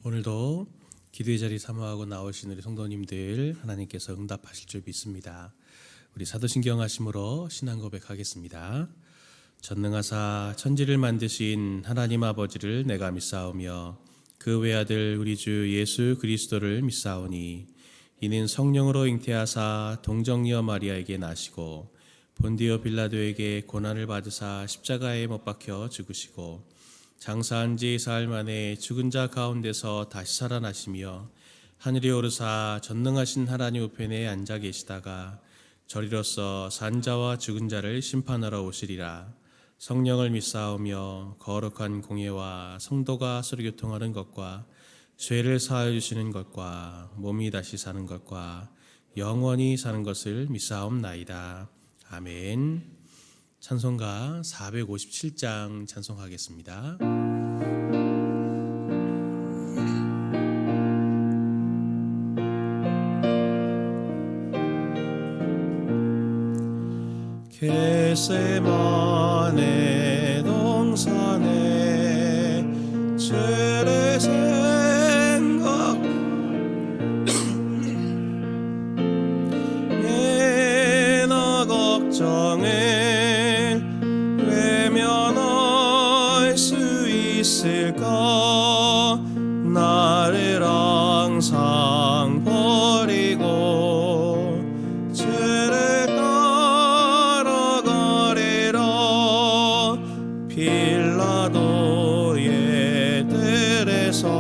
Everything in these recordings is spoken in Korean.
오늘도 기도의 자리 사모하고 나오신 우리 성도님들 하나님께서 응답하실 줄 믿습니다. 우리 사도신경 하심으로 신앙 고백하겠습니다. 전능하사 천지를 만드신 하나님 아버지를 내가 믿사오며 그 외아들 우리 주 예수 그리스도를 믿사오니 이는 성령으로 잉태하사 동정녀 마리아에게 나시고 본디오 빌라도에게 고난을 받으사 십자가에 못 박혀 죽으시고 장사한 지 사흘 만에 죽은 자 가운데서 다시 살아나시며 하늘에 오르사 전능하신 하나님 우편에 앉아 계시다가 저리로서 산 자와 죽은 자를 심판하러 오시리라. 성령을 믿사오며 거룩한 공예와 성도가 서로 교통하는 것과 죄를 사하여 주시는 것과 몸이 다시 사는 것과 영원히 사는 것을 믿사옵나이다. 아멘. 찬송가 457장 찬송하겠습니다. 겟세마네 동산에 죄를 생각 내나 걱정에 외면할 수 있을까 나를 항상 버리고 죄를 따라가리라 빌라도의 들에선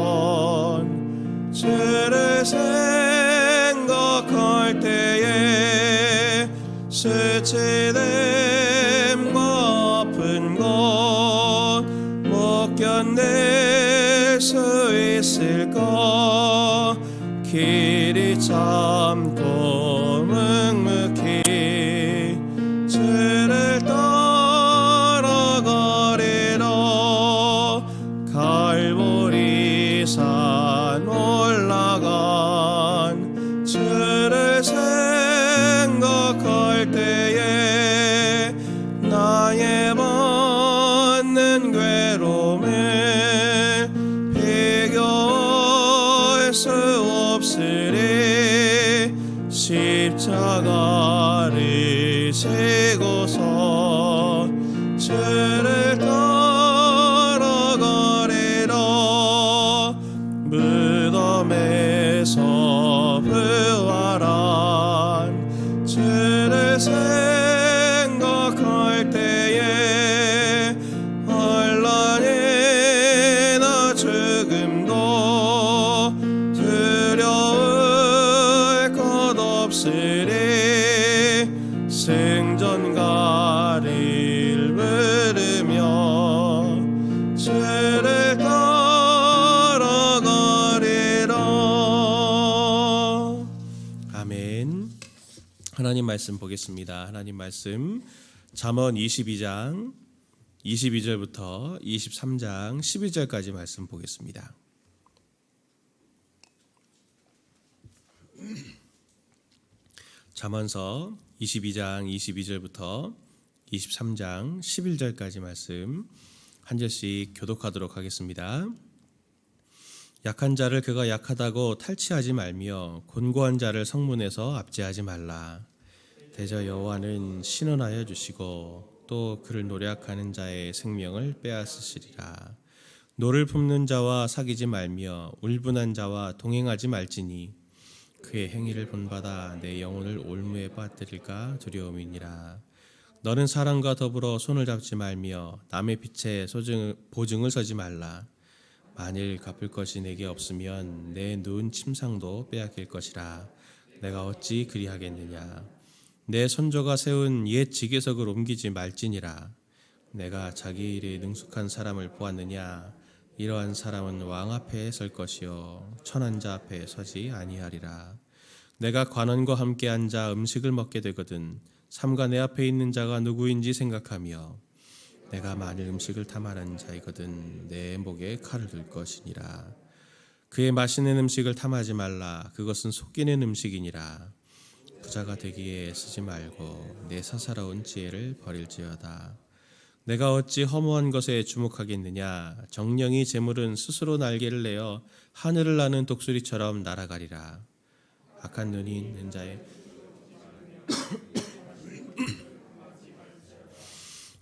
죄를 생각할 때에 수치됨과 아픈 것 못 견딜 수 있을까 길이 참고 묵묵히 죄를 따라가리라 갈보리산 올라간 죄를 생각할 때에 나의 받는 괴로움을 비교할 수 없으리 십자가를 지고서 죄를 따라가리라 무덤에서 부활한 죄를 생각할 때에 환난이나 죽음도 두려울 것 없으리 승전가를 부르며 죄를 따라가리라. 아멘. 하나님 말씀 보겠습니다. 하나님 말씀 잠언 22장 22절부터 23장 12절까지 말씀 보겠습니다. 잠언서 22장 22절부터 23장 11절까지 말씀 한 절씩 교독하도록 하겠습니다. 약한 자를 그가 약하다고 탈취하지 말며 곤고한 자를 성문에서 압제하지 말라. 대저 여호와는 신원하여 주시고 또 그를 노략하는 자의 생명을 빼앗으시리라. 노를 품는 자와 사귀지 말며 울분한 자와 동행하지 말지니 그의 행위를 본받아 내 영혼을 올무에 빠뜨릴까 두려움이니라. 너는 사람과 더불어 손을 잡지 말며 남의 빛에 보증을 서지 말라. 만일 갚을 것이 내게 없으면 내 누운 침상도 빼앗길 것이라. 내가 어찌 그리하겠느냐. 내 손조가 세운 옛 지계석을 옮기지 말지니라. 내가 자기 일에 능숙한 사람을 보았느냐. 이러한 사람은 왕 앞에 설 것이요 천한 자 앞에 서지 아니하리라. 내가 관원과 함께 앉아 음식을 먹게 되거든 삼가 내 앞에 있는 자가 누구인지 생각하며 내가 만일 음식을 탐하는 자이거든 내 목에 칼을 들 것이니라. 그의 맛있는 음식을 탐하지 말라. 그것은 속이는 음식이니라. 부자가 되기에 쓰지 말고 내 사사로운 지혜를 버릴지어다. 내가 어찌 허무한 것에 주목하겠느냐. 정령이 재물은 스스로 날개를 내어 하늘을 나는 독수리처럼 날아가리라. 악한 눈이 있는 자의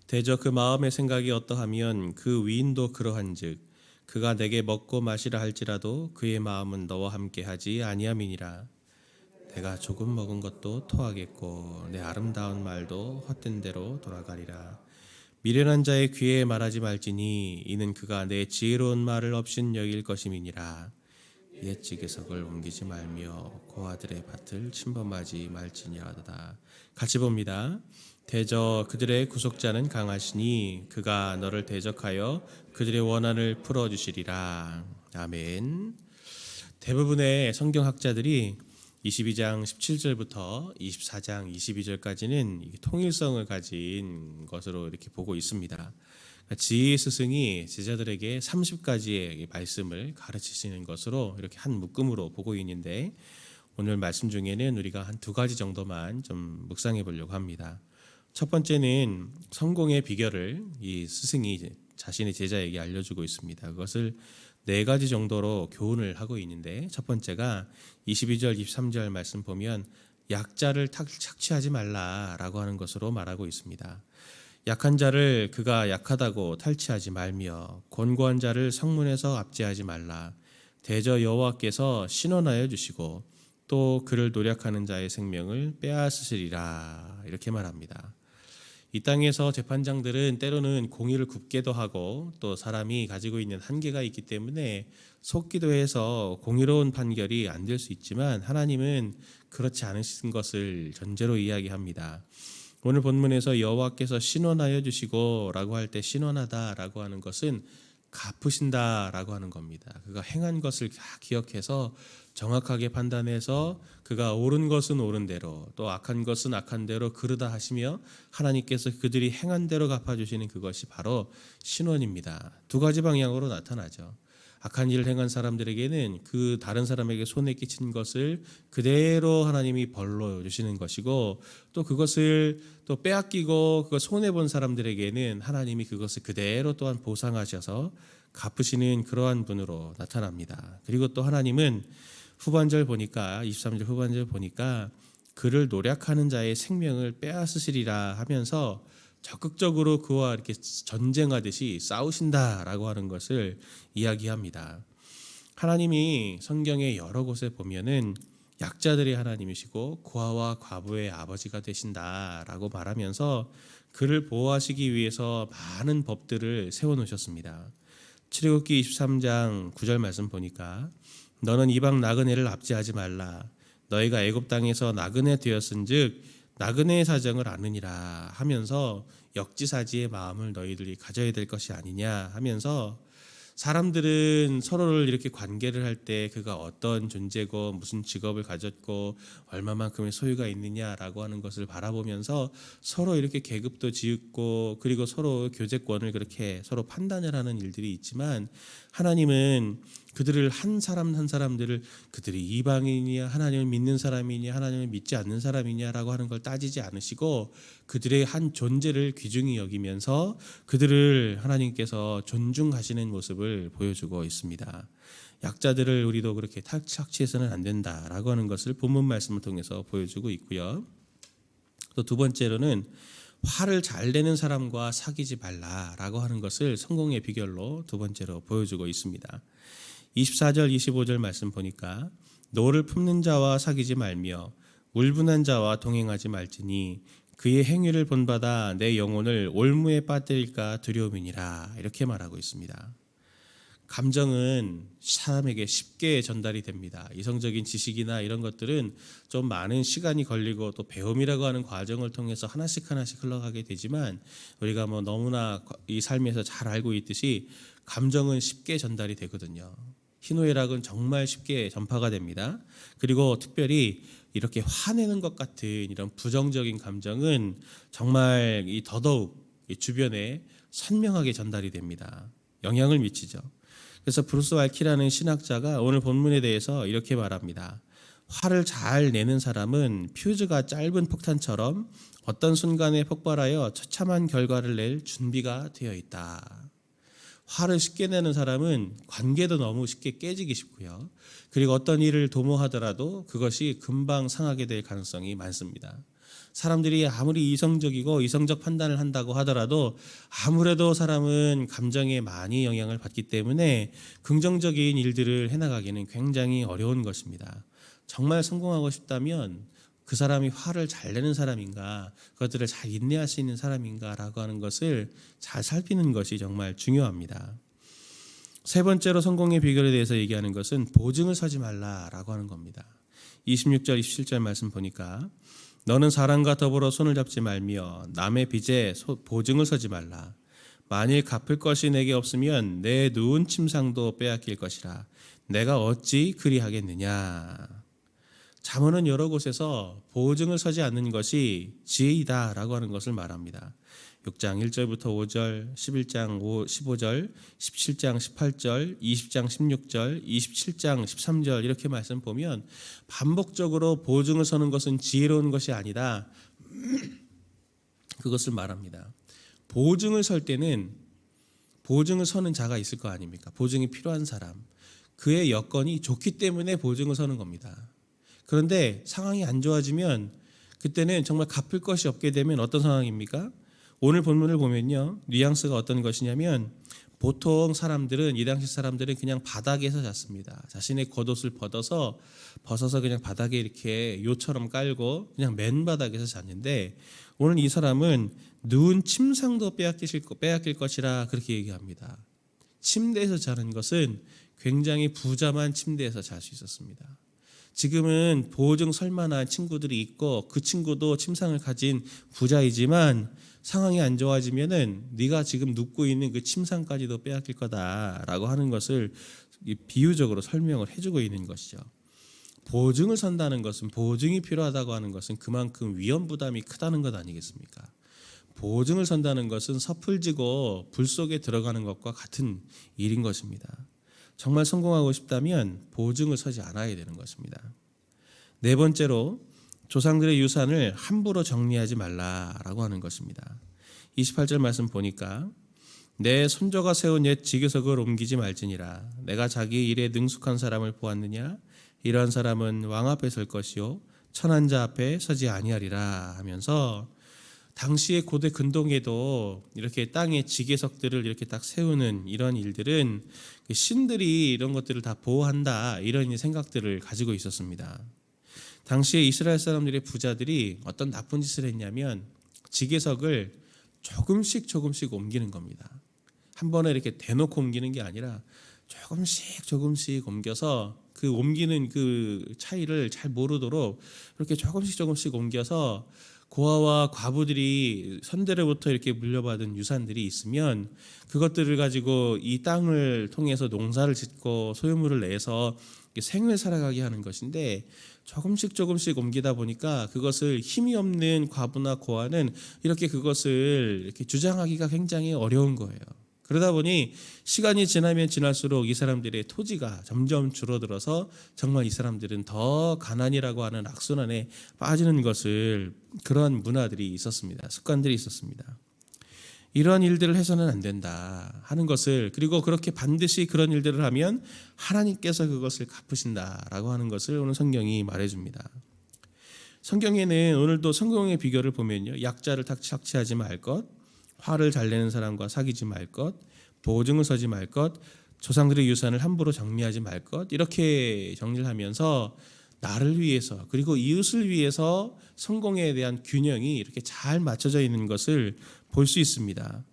대저 그 마음의 생각이 어떠하면 그 위인도 그러한즉 그가 내게 먹고 마시라 할지라도 그의 마음은 너와 함께하지 아니함이니라. 내가 조금 먹은 것도 토하겠고 내 아름다운 말도 헛된 대로 돌아가리라. 미련한 자의 귀에 말하지 말지니 이는 그가 내 지혜로운 말을 없인 여길 것임이니라. 옛 지게석을 옮기지 말며 고아들의 밭을 침범하지 말지니라다. 같이 봅니다. 대저 그들의 구속자는 강하시니 그가 너를 대적하여 그들의 원한을 풀어주시리라. 아멘. 대부분의 성경학자들이 22장 17절부터 24장 22절까지는 통일성을 가진 것으로 이렇게 보고 있습니다. 지혜 스승이 제자들에게 30가지의 말씀을 가르치시는 것으로 이렇게 한 묶음으로 보고 있는데, 오늘 말씀 중에는 우리가 한 2가지 정도만 좀 묵상해 보려고 합니다. 첫 번째는 성공의 비결을 이 스승이 자신의 제자에게 알려주고 있습니다. 그것을 4가지 정도로 교훈을 하고 있는데, 첫 번째가 22절 23절 말씀 보면 약자를 착취하지 말라라고 하는 것으로 말하고 있습니다. 약한 자를 그가 약하다고 탈취하지 말며 곤고한 자를 성문에서 압제하지 말라. 대저 여호와께서 신원하여 주시고 또 그를 노력하는 자의 생명을 빼앗으시리라. 이렇게 말합니다. 이 땅에서 재판장들은 때로는 공의를 굽게도 하고 또 사람이 가지고 있는 한계가 있기 때문에 속기도 해서 공의로운 판결이 안 될 수 있지만, 하나님은 그렇지 않으신 것을 전제로 이야기합니다. 오늘 본문에서 여호와께서 신원하여 주시고 라고 할 때 신원하다 라고 하는 것은 갚으신다 라고 하는 겁니다. 그가 행한 것을 기억해서 정확하게 판단해서 그가 옳은 것은 옳은 대로 또 악한 것은 악한 대로 그르다 하시며 하나님께서 그들이 행한 대로 갚아주시는 그것이 바로 신원입니다. 2가지 방향으로 나타나죠. 악한 일을 행한 사람들에게는 그 다른 사람에게 손에 끼친 것을 그대로 하나님이 벌로 주시는 것이고, 또 그것을 또 빼앗기고 그걸 손해본 사람들에게는 하나님이 그것을 그대로 또한 보상하셔서 갚으시는 그러한 분으로 나타납니다. 그리고 또 하나님은 후반절 보니까 23절 후반절 보니까 그를 노력하는 자의 생명을 빼앗으시리라 하면서 적극적으로 그와 이렇게 전쟁하듯이 싸우신다라고 하는 것을 이야기합니다. 하나님이 성경의 여러 곳에 보면은 약자들의 하나님이시고 고아와 과부의 아버지가 되신다라고 말하면서 그를 보호하시기 위해서 많은 법들을 세워놓으셨습니다. 출애굽기 23장 9절 말씀 보니까 너는 이방 나그네를 압제하지 말라. 너희가 애굽 땅에서 나그네 되었은즉 나그네의 사정을 아느니라 하면서 역지사지의 마음을 너희들이 가져야 될 것이 아니냐 하면서, 사람들은 서로를 이렇게 관계를 할 때 그가 어떤 존재고 무슨 직업을 가졌고 얼마만큼의 소유가 있느냐라고 하는 것을 바라보면서 서로 이렇게 계급도 지었고 그리고 서로 교제권을 그렇게 서로 판단을 하는 일들이 있지만, 하나님은 그들을 한 사람 한 사람들을 그들이 이방인이냐 하나님을 믿는 사람이냐 하나님을 믿지 않는 사람이냐라고 하는 걸 따지지 않으시고 그들의 한 존재를 귀중히 여기면서 그들을 하나님께서 존중하시는 모습을 보여주고 있습니다. 약자들을 우리도 그렇게 착취해서는 안 된다라고 하는 것을 본문 말씀을 통해서 보여주고 있고요. 또 2번째로는 화를 잘 내는 사람과 사귀지 말라라고 하는 것을 성공의 비결로 2번째로 보여주고 있습니다. 24절 25절 말씀 보니까 노를 품는 자와 사귀지 말며 울분한 자와 동행하지 말지니 그의 행위를 본받아 내 영혼을 올무에 빠뜨릴까 두려움이니라. 이렇게 말하고 있습니다. 감정은 사람에게 쉽게 전달이 됩니다. 이성적인 지식이나 이런 것들은 좀 많은 시간이 걸리고 또 배움이라고 하는 과정을 통해서 하나씩 흘러가게 되지만, 우리가 너무나 이 삶에서 잘 알고 있듯이 감정은 쉽게 전달이 되거든요. 희노애락은 정말 쉽게 전파가 됩니다. 그리고 특별히 이렇게 화내는 것 같은 이런 부정적인 감정은 정말 더더욱 주변에 선명하게 전달이 됩니다. 영향을 미치죠. 그래서 브루스 왈키라는 신학자가 오늘 본문에 대해서 이렇게 말합니다. 화를 잘 내는 사람은 퓨즈가 짧은 폭탄처럼 어떤 순간에 폭발하여 처참한 결과를 낼 준비가 되어 있다. 화를 쉽게 내는 사람은 관계도 너무 쉽게 깨지기 쉽고요. 그리고 어떤 일을 도모하더라도 그것이 금방 상하게 될 가능성이 많습니다. 사람들이 아무리 이성적 판단을 한다고 하더라도 아무래도 사람은 감정에 많이 영향을 받기 때문에 긍정적인 일들을 해나가기는 굉장히 어려운 것입니다. 정말 성공하고 싶다면 그 사람이 화를 잘 내는 사람인가, 그것들을 잘 인내할 수 있는 사람인가라고 하는 것을 잘 살피는 것이 정말 중요합니다. 세 번째로 성공의 비결에 대해서 얘기하는 것은 보증을 서지 말라라고 하는 겁니다. 26절, 27절 말씀 보니까 너는 사람과 더불어 손을 잡지 말며 남의 빚에 보증을 서지 말라. 만일 갚을 것이 내게 없으면 내 누운 침상도 빼앗길 것이라. 내가 어찌 그리하겠느냐. 잠언은 여러 곳에서 보증을 서지 않는 것이 지혜이다라고 하는 것을 말합니다. 6장 1절부터 5절, 11장 15절, 17장 18절, 20장 16절, 27장 13절 이렇게 말씀 보면 반복적으로 보증을 서는 것은 지혜로운 것이 아니라 그것을 말합니다. 보증을 설 때는 보증을 서는 자가 있을 거 아닙니까? 보증이 필요한 사람. 그의 여건이 좋기 때문에 보증을 서는 겁니다. 그런데 상황이 안 좋아지면 그때는 정말 갚을 것이 없게 되면 어떤 상황입니까? 오늘 본문을 보면요, 뉘앙스가 어떤 것이냐면 보통 사람들은 이 당시 사람들은 그냥 바닥에서 잤습니다. 자신의 겉옷을 벗어서 그냥 바닥에 이렇게 요처럼 깔고 그냥 맨 바닥에서 잤는데 오늘 이 사람은 누운 침상도 빼앗길 것이라 그렇게 얘기합니다. 침대에서 자는 것은 굉장히 부자만 침대에서 잘 수 있었습니다. 지금은 보증 설만한 친구들이 있고 그 친구도 침상을 가진 부자이지만 상황이 안 좋아지면은 네가 지금 눕고 있는 그 침상까지도 빼앗길 거다라고 하는 것을 비유적으로 설명을 해주고 있는 것이죠. 보증을 선다는 것은, 보증이 필요하다고 하는 것은 그만큼 위험 부담이 크다는 것 아니겠습니까? 보증을 선다는 것은 섣불지고 불 속에 들어가는 것과 같은 일인 것입니다. 정말 성공하고 싶다면 보증을 서지 않아야 되는 것입니다. 네 번째로 조상들의 유산을 함부로 정리하지 말라라고 하는 것입니다. 28절 말씀 보니까 내 손조가 세운 옛 지교석을 옮기지 말지니라. 내가 자기 일에 능숙한 사람을 보았느냐? 이러한 사람은 왕 앞에 설 것이요 천한 자 앞에 서지 아니하리라 하면서 당시의 고대 근동에도 이렇게 땅에 지계석들을 이렇게 딱 세우는 이런 일들은 신들이 이런 것들을 다 보호한다 이런 생각들을 가지고 있었습니다. 당시에 이스라엘 사람들의 부자들이 어떤 나쁜 짓을 했냐면 지계석을 조금씩 옮기는 겁니다. 한 번에 이렇게 대놓고 옮기는 게 아니라 조금씩 옮겨서 그 옮기는 그 차이를 잘 모르도록 이렇게 조금씩 옮겨서 고아와 과부들이 선대로부터 이렇게 물려받은 유산들이 있으면 그것들을 가지고 이 땅을 통해서 농사를 짓고 소유물을 내서 생을 살아가게 하는 것인데 조금씩 옮기다 보니까 그것을 힘이 없는 과부나 고아는 이렇게 그것을 이렇게 주장하기가 굉장히 어려운 거예요. 그러다 보니 시간이 지나면 지날수록 이 사람들의 토지가 점점 줄어들어서 정말 이 사람들은 더 가난이라고 하는 악순환에 빠지는 것을, 그런 문화들이 있었습니다. 습관들이 있었습니다. 이러한 일들을 해서는 안 된다 하는 것을, 그리고 그렇게 반드시 그런 일들을 하면 하나님께서 그것을 갚으신다라고 하는 것을 오늘 성경이 말해줍니다. 성경에는 오늘도 성공의 비결을 보면요, 약자를 착취하지 말 것, 화를 잘 내는 사람과 사귀지 말 것, 보증을 서지 말 것, 조상들의 유산을 함부로 정리하지 말 것, 이렇게 정리를 하면서 나를 위해서 그리고 이웃을 위해서 성공에 대한 균형이 이렇게 잘 맞춰져 있는 것을 볼 수 있습니다.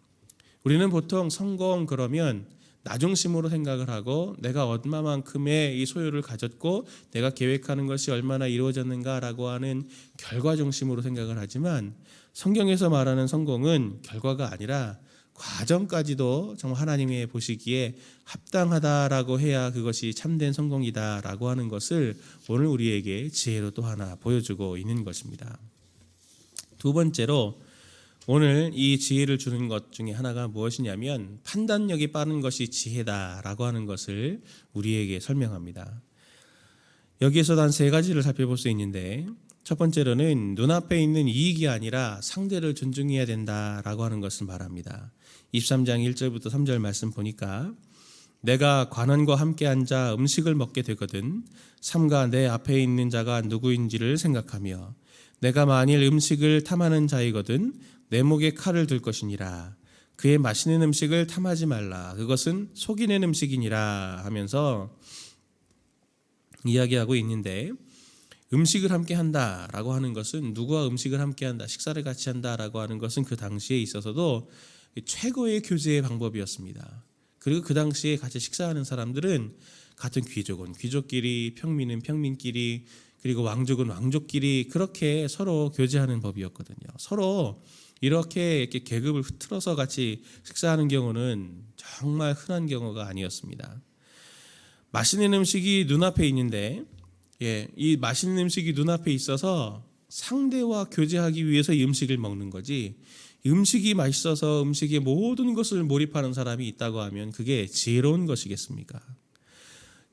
우리는 보통 성공 그러면 나 중심으로 생각을 하고 내가 얼마만큼의 이 소유를 가졌고 내가 계획하는 것이 얼마나 이루어졌는가라고 하는 결과 중심으로 생각을 하지만 성경에서 말하는 성공은 결과가 아니라 과정까지도 정말 하나님의 보시기에 합당하다라고 해야 그것이 참된 성공이다라고 하는 것을 오늘 우리에게 지혜로 또 하나 보여주고 있는 것입니다. 두 번째로 오늘 이 지혜를 주는 것 중에 하나가 무엇이냐면 판단력이 빠른 것이 지혜다라고 하는 것을 우리에게 설명합니다. 여기에서도 한 세 가지를 살펴볼 수 있는데, 첫 번째로는 눈앞에 있는 이익이 아니라 상대를 존중해야 된다라고 하는 것을 말합니다. 23장 1절부터 3절 말씀 보니까 내가 관원과 함께 앉아 음식을 먹게 되거든 삼가 내 앞에 있는 자가 누구인지를 생각하며 내가 만일 음식을 탐하는 자이거든 내 목에 칼을 들 것이니라. 그의 맛있는 음식을 탐하지 말라. 그것은 속이는 음식이니라 하면서 이야기하고 있는데, 음식을 함께 한다라고 하는 것은, 누구와 음식을 함께 한다, 식사를 같이 한다라고 하는 것은 그 당시에 있어서도 최고의 교제의 방법이었습니다. 그리고 그 당시에 같이 식사하는 사람들은 같은 귀족은 귀족끼리, 평민은 평민끼리, 그리고 왕족은 왕족끼리 그렇게 서로 교제하는 법이었거든요. 서로 이렇게 계급을 흐트러서 같이 식사하는 경우는 정말 흔한 경우가 아니었습니다. 맛있는 음식이 눈앞에 있는데, 이 맛있는 음식이 눈앞에 있어서 상대와 교제하기 위해서 이 음식을 먹는 거지, 음식이 맛있어서 음식의 모든 것을 몰입하는 사람이 있다고 하면 그게 지혜로운 것이겠습니까?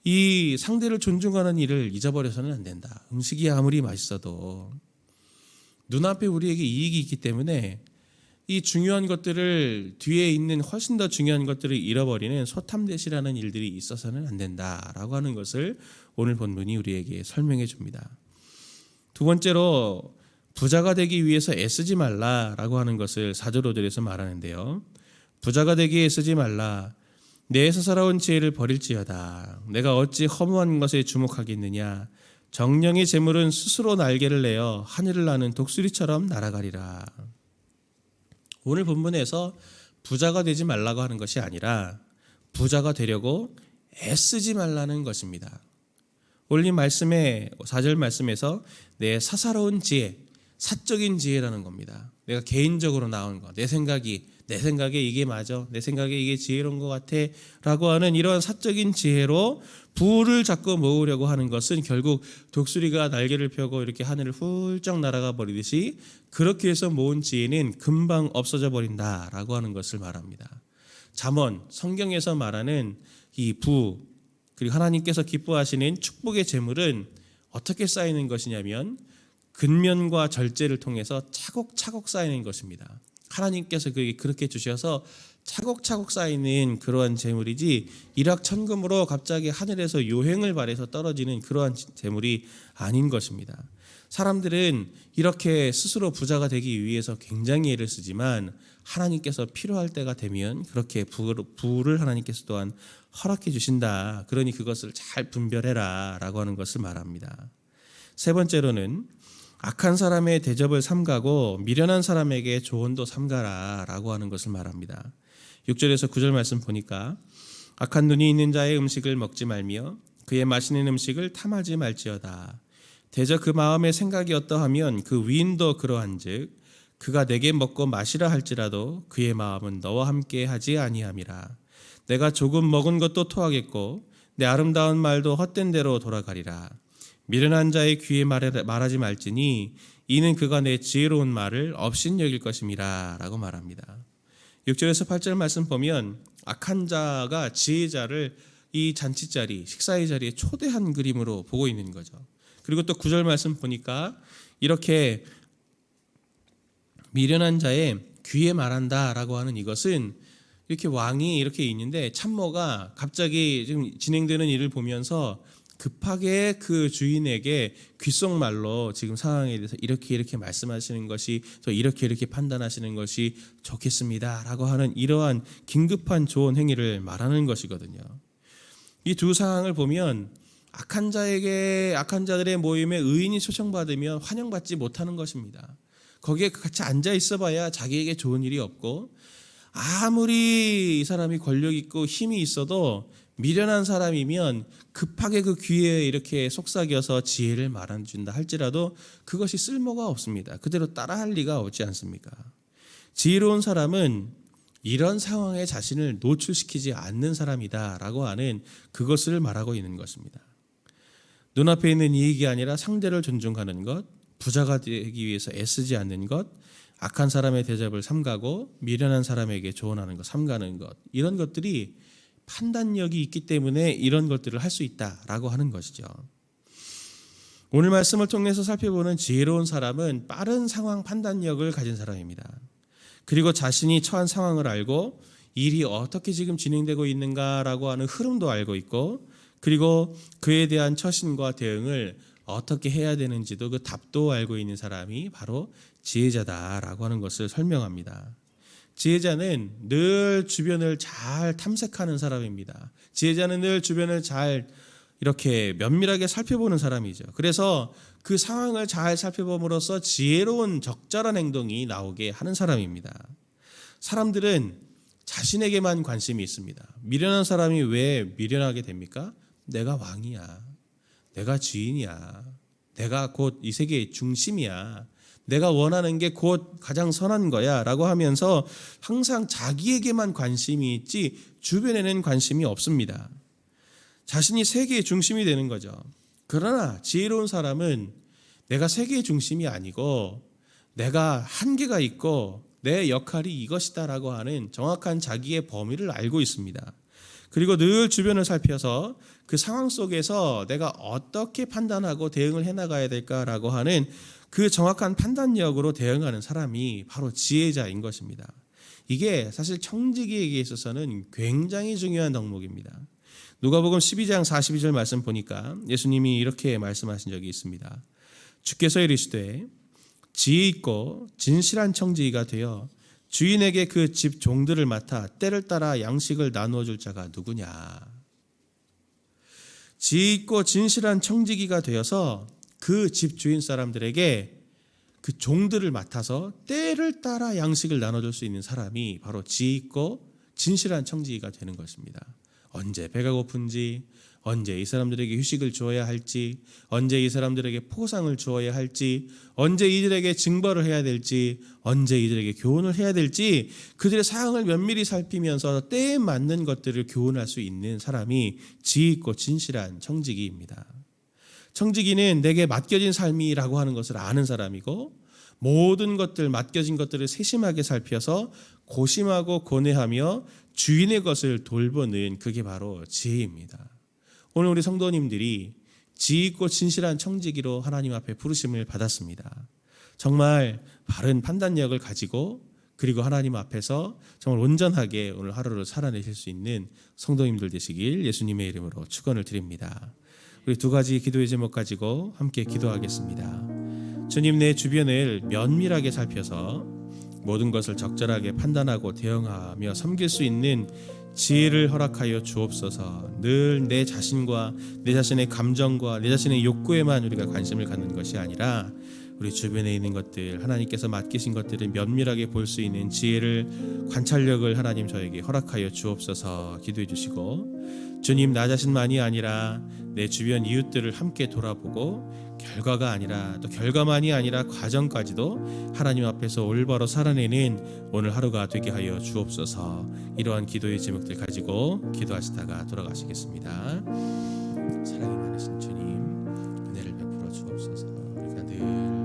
이 상대를 존중하는 일을 잊어버려서는 안 된다. 음식이 아무리 맛있어도 눈앞에 우리에게 이익이 있기 때문에 이 중요한 것들을, 뒤에 있는 훨씬 더 중요한 것들을 잃어버리는 소탐대시라는 일들이 있어서는 안 된다라고 하는 것을 오늘 본문이 우리에게 설명해 줍니다. 두 번째로, 부자가 되기 위해서 애쓰지 말라라고 하는 것을 4절 5절에서 말하는데요. 부자가 되기 애쓰지 말라. 내 사사로운 지혜를 버릴지어다. 내가 어찌 허무한 것에 주목하겠느냐. 정령의 재물은 스스로 날개를 내어 하늘을 나는 독수리처럼 날아가리라. 오늘 본문에서 부자가 되지 말라고 하는 것이 아니라 부자가 되려고 애쓰지 말라는 것입니다. 오늘 말씀에 4절 말씀에서 내 사사로운 지혜, 사적인 지혜라는 겁니다. 내가 개인적으로 나온 거, 내 생각에 이게 맞아, 내 생각에 이게 지혜로운 것 같아 라고 하는 이런 사적인 지혜로 부를 자꾸 모으려고 하는 것은 결국 독수리가 날개를 펴고 이렇게 하늘을 훌쩍 날아가 버리듯이 그렇게 해서 모은 지혜는 금방 없어져 버린다라고 하는 것을 말합니다. 잠언, 성경에서 말하는 이 부, 그리고 하나님께서 기뻐하시는 축복의 재물은 어떻게 쌓이는 것이냐면 근면과 절제를 통해서 차곡차곡 쌓이는 것입니다. 하나님께서 그렇게 주셔서 차곡차곡 쌓이는 그러한 재물이지 일확천금으로 갑자기 하늘에서 요행을 발해서 떨어지는 그러한 재물이 아닌 것입니다. 사람들은 이렇게 스스로 부자가 되기 위해서 굉장히 애를 쓰지만 하나님께서 필요할 때가 되면 그렇게 부를 하나님께서 또한 허락해 주신다. 그러니 그것을 잘 분별해라 라고 하는 것을 말합니다. 세 번째로는 악한 사람의 대접을 삼가고 미련한 사람에게 조언도 삼가라 라고 하는 것을 말합니다. 6절에서 9절 말씀 보니까 악한 눈이 있는 자의 음식을 먹지 말며 그의 마시는 음식을 탐하지 말지어다. 대저 그 마음의 생각이 어떠하면 그 위인도 그러한즉 그가 내게 먹고 마시라 할지라도 그의 마음은 너와 함께 하지 아니함이라. 내가 조금 먹은 것도 토하겠고 내 아름다운 말도 헛된 대로 돌아가리라. 미련한 자의 귀에 말하지 말지니 이는 그가 내 지혜로운 말을 업신 여길 것임이라 라고 말합니다. 6절에서 8절 말씀 보면 악한 자가 지혜자를 이 잔치자리, 식사의 자리에 초대한 그림으로 보고 있는 거죠. 그리고 또 9절 말씀 보니까 이렇게 미련한 자의 귀에 말한다라고 하는 이것은 이렇게 왕이 이렇게 있는데 참모가 갑자기 지금 진행되는 일을 보면서 급하게 그 주인에게 귓속말로 지금 상황에 대해서 이렇게 말씀하시는 것이, 또 이렇게 판단하시는 것이 좋겠습니다 라고 하는 이러한 긴급한 조언 행위를 말하는 것이거든요. 이 두 상황을 보면 악한 자들의 모임에 의인이 초청받으면 환영받지 못하는 것입니다. 거기에 같이 앉아 있어봐야 자기에게 좋은 일이 없고, 아무리 이 사람이 권력 있고 힘이 있어도 미련한 사람이면 급하게 그 귀에 이렇게 속삭여서 지혜를 말해준다 할지라도 그것이 쓸모가 없습니다. 그대로 따라할 리가 없지 않습니까? 지혜로운 사람은 이런 상황에 자신을 노출시키지 않는 사람이다 라고 하는 그것을 말하고 있는 것입니다. 눈앞에 있는 이익이 아니라 상대를 존중하는 것, 부자가 되기 위해서 애쓰지 않는 것, 악한 사람의 대접을 삼가고 미련한 사람에게 조언하는 것, 삼가는 것, 이런 것들이 판단력이 있기 때문에 이런 것들을 할 수 있다라고 하는 것이죠. 오늘 말씀을 통해서 살펴보는 지혜로운 사람은 빠른 상황 판단력을 가진 사람입니다. 그리고 자신이 처한 상황을 알고 일이 어떻게 지금 진행되고 있는가라고 하는 흐름도 알고 있고, 그리고 그에 대한 처신과 대응을 어떻게 해야 되는지도 그 답도 알고 있는 사람이 바로 지혜자다라고 하는 것을 설명합니다. 지혜자는 늘 주변을 잘 탐색하는 사람입니다. 지혜자는 늘 주변을 잘 이렇게 면밀하게 살펴보는 사람이죠. 그래서 그 상황을 잘 살펴봄으로써 지혜로운 적절한 행동이 나오게 하는 사람입니다. 사람들은 자신에게만 관심이 있습니다. 미련한 사람이 왜 미련하게 됩니까? 내가 왕이야. 내가 주인이야. 내가 곧 이 세계의 중심이야. 내가 원하는 게 곧 가장 선한 거야 라고 하면서 항상 자기에게만 관심이 있지 주변에는 관심이 없습니다. 자신이 세계의 중심이 되는 거죠. 그러나 지혜로운 사람은 내가 세계의 중심이 아니고 내가 한계가 있고 내 역할이 이것이다 라고 하는 정확한 자기의 범위를 알고 있습니다. 그리고 늘 주변을 살펴서 그 상황 속에서 내가 어떻게 판단하고 대응을 해나가야 될까라고 하는 그 정확한 판단력으로 대응하는 사람이 바로 지혜자인 것입니다. 이게 사실 청지기에게 있어서는 굉장히 중요한 덕목입니다. 누가복음 12장 42절 말씀 보니까 예수님이 이렇게 말씀하신 적이 있습니다. 주께서 이르시되 지혜 있고 진실한 청지기가 되어 주인에게 그 집 종들을 맡아 때를 따라 양식을 나누어 줄 자가 누구냐. 지혜 있고 진실한 청지기가 되어서 그 집 주인 사람들에게 그 종들을 맡아서 때를 따라 양식을 나눠줄 수 있는 사람이 바로 지혜 있고 진실한 청지기가 되는 것입니다. 언제 배가 고픈지, 언제 이 사람들에게 휴식을 주어야 할지, 언제 이 사람들에게 포상을 주어야 할지, 언제 이들에게 징벌을 해야 될지, 언제 이들에게 교훈을 해야 될지 그들의 상황을 면밀히 살피면서 때에 맞는 것들을 교훈할 수 있는 사람이 지혜 있고 진실한 청지기입니다. 청지기는 내게 맡겨진 삶이라고 하는 것을 아는 사람이고 모든 것들, 맡겨진 것들을 세심하게 살펴서 고심하고 고뇌하며 주인의 것을 돌보는 그게 바로 지혜입니다. 오늘 우리 성도님들이 지혜 있고 진실한 청지기로 하나님 앞에 부르심을 받았습니다. 정말 바른 판단력을 가지고 그리고 하나님 앞에서 정말 온전하게 오늘 하루를 살아내실 수 있는 성도님들 되시길 예수님의 이름으로 축원을 드립니다. 우리 두 가지 기도의 제목 가지고 함께 기도하겠습니다. 주님, 내 주변을 면밀하게 살펴서 모든 것을 적절하게 판단하고 대응하며 섬길 수 있는 지혜를 허락하여 주옵소서. 늘 내 자신과 내 자신의 감정과 내 자신의 욕구에만 우리가 관심을 갖는 것이 아니라 우리 주변에 있는 것들, 하나님께서 맡기신 것들을 면밀하게 볼 수 있는 지혜를, 관찰력을 하나님 저에게 허락하여 주옵소서. 기도해 주시고, 주님, 나 자신만이 아니라 내 주변 이웃들을 함께 돌아보고 결과가 아니라 또 결과만이 아니라 과정까지도 하나님 앞에서 올바로 살아내는 오늘 하루가 되게 하여 주옵소서. 이러한 기도의 제목들 가지고 기도하시다가 돌아가시겠습니다. 사랑이 많으신 주님, 은혜를 베풀어 주옵소서. 우리가 늘